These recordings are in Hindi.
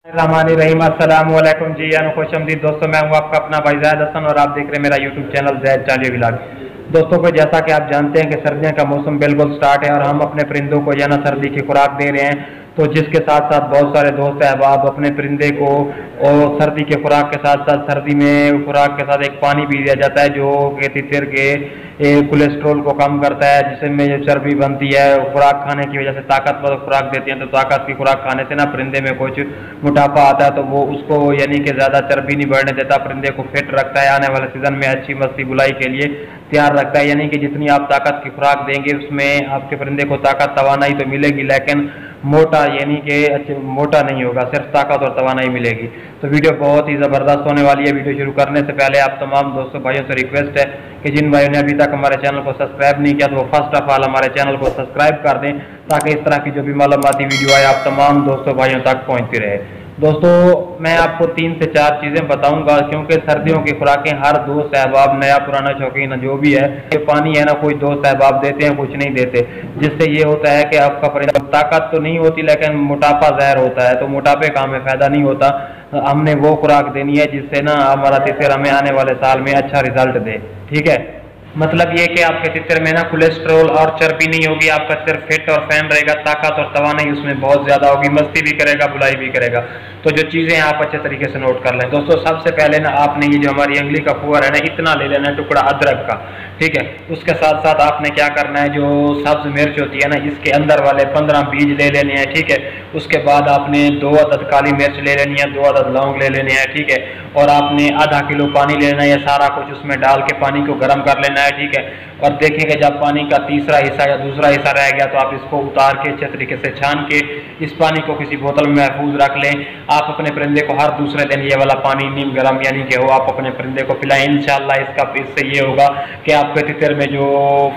रहीम अस्सलाम वालेकुम जी खुशमदीद दोस्तों, मैं हूँ आपका अपना भाई ज़ैद हसन और आप देख रहे हैं मेरा यूट्यूब चैनल ज़ैद चाली व्लॉग। दोस्तों को जैसा कि आप जानते हैं कि सर्दियों का मौसम बिल्कुल स्टार्ट है और हम अपने परिंदों को या ना सर्दी की खुराक दे रहे हैं, तो जिसके साथ साथ बहुत सारे दोस्त अहबाब अपने परिंदे को और सर्दी के खुराक के साथ साथ सर्दी में खुराक के साथ एक पानी भी दिया जाता है जो कि तितर के कोलेस्ट्रोल को कम करता है, जिसमें जो चर्बी बनती है खुराक खाने की वजह से ताकतवर खुराक देती हैं, तो ताकत की खुराक खाने से ना परिंदे में कुछ मोटापा आता है, तो वो उसको यानी कि ज़्यादा चर्बी नहीं बढ़ने देता, परिंदे को फिट रखता है, आने वाले सीजन में अच्छी मस्ती बुलाई के लिए तैयार रखता है। यानी कि जितनी आप ताकत की खुराक देंगे उसमें आपके परिंदे को ताकत तवानाई तो मिलेगी, लेकिन मोटा यानी कि अच्छे मोटा नहीं होगा, सिर्फ ताकत और तवानाई मिलेगी। तो वीडियो बहुत ही ज़बरदस्त होने वाली है। वीडियो शुरू करने से पहले आप तमाम दोस्तों भाइयों से रिक्वेस्ट है कि जिन भाइयों ने अभी तक हमारे चैनल को सब्सक्राइब नहीं किया तो वो फर्स्ट ऑफ ऑल हमारे चैनल को सब्सक्राइब कर दें, ताकि इस तरह की जो भी मालूमाती वीडियो आए आप तमाम दोस्तों भाइयों तक पहुँचती रहे। दोस्तों मैं आपको 3 से 4 चीज़ें बताऊंगा, क्योंकि सर्दियों की खुराकें हर दोस्त अहबाब नया पुराना शौकीन जो भी है, ये पानी है ना, कोई दोस्त अहबाब देते हैं कुछ नहीं देते, जिससे ये होता है कि आपका परिंदा ताकत तो नहीं होती लेकिन मोटापा ज़हर होता है, तो मोटापे का हमें फ़ायदा नहीं होता। हमने वो खुराक देनी है जिससे ना हमारा तितर हमें आने वाले साल में अच्छा रिजल्ट दे। ठीक है, मतलब ये कि आपके तितर में ना कोलेस्ट्रॉल और चर्बी नहीं होगी, आपका तितर फिट और फैन रहेगा, ताकत और तवानाई उसमें बहुत ज़्यादा होगी, मस्ती भी करेगा बुलाई भी करेगा। तो जो चीज़ें आप अच्छे तरीके से नोट कर लें। दोस्तों सबसे पहले ना आपने ये जो हमारी अंगली का फुअर है ना, इतना ले लेना है टुकड़ा अदरक का। ठीक है, उसके साथ साथ आपने क्या करना है, जो सब्ज मिर्च होती है ना, इसके अंदर वाले 15 बीज ले लेने हैं। ठीक है, उसके बाद आपने 2 अदद काली मिर्च ले लेनी है, 2 अदद लौंग ले लेने हैं। ठीक है, और आपने आधा किलो पानी लेना है, सारा कुछ उसमें डाल के पानी को गर्म कर लेना है। ठीक है, और देखेंगे जब पानी का तीसरा हिस्सा या दूसरा हिस्सा रह गया तो आप इसको उतार के अच्छे तरीके से छान के इस पानी को किसी बोतल में महफूज रख लें। आप अपने परिंदे को हर दूसरे दिन ये वाला पानी नीम गर्म यानी कि हो आप अपने परिंदे को पिलाएं। इंशाल्लाह इससे ये होगा कि आपके तितर में जो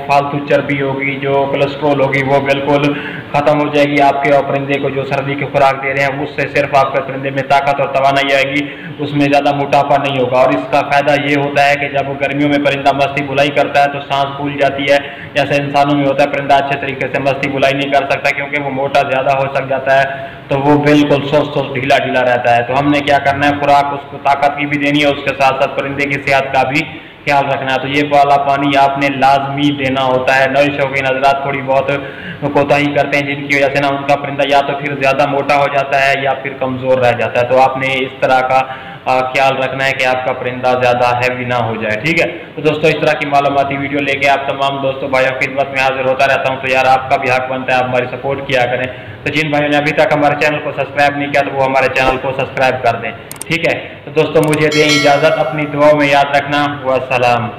फालतू चर्बी होगी, जो कोलेस्ट्रॉल होगी, वो बिल्कुल खत्म हो जाएगी। आपके और परिंदे को जो सर्दी की खुराक दे रहे हैं उससे सिर्फ आपके परिंदे में ताकत और तवानाई आएगी, उसमें ज़्यादा मोटापा नहीं होगा। और इसका फ़ायदा ये होता है कि जब गर्मियों में परिंदा मस्ती बुलाई करता है तो सांस फूल जाती है, जैसे इंसानों में होता है, परिंदा अच्छे तरीके से मस्ती बुलाई नहीं कर सकता क्योंकि वो मोटा ज़्यादा हो सक जाता है, तो वो बिल्कुल सुस्त ढीला ढीला रहता है। तो हमने क्या करना है, खुराक उसको ताकत की भी देनी है, उसके साथ साथ परिंदे की सेहत का भी ख्याल रखना है। तो ये वाला पानी आपने लाजमी देना होता है। नए शौकीन हज़रात थोड़ी बहुत कोताही करते हैं, जिनकी वजह से ना उनका परिंदा या तो फिर ज़्यादा मोटा हो जाता है या फिर कमज़ोर रह जाता है। तो आपने इस तरह का ख्याल रखना है कि आपका परिंदा ज़्यादा हैवी ना हो जाए। ठीक है, तो दोस्तों इस तरह की मालूमाती वीडियो लेके आप तमाम दोस्तों भाइयों की खिदमत में हाजिर होता रहता हूँ। तो यार आपका भी हक बनता है, आप हमारी सपोर्ट किया करें। तो जिन भाइयों ने अभी तक हमारे चैनल को सब्सक्राइब नहीं किया तो वो हमारे चैनल को सब्सक्राइब कर दें। ठीक है, तो दोस्तों मुझे दें इजाज़त, अपनी दुआओं में याद रखना। वस्सलाम।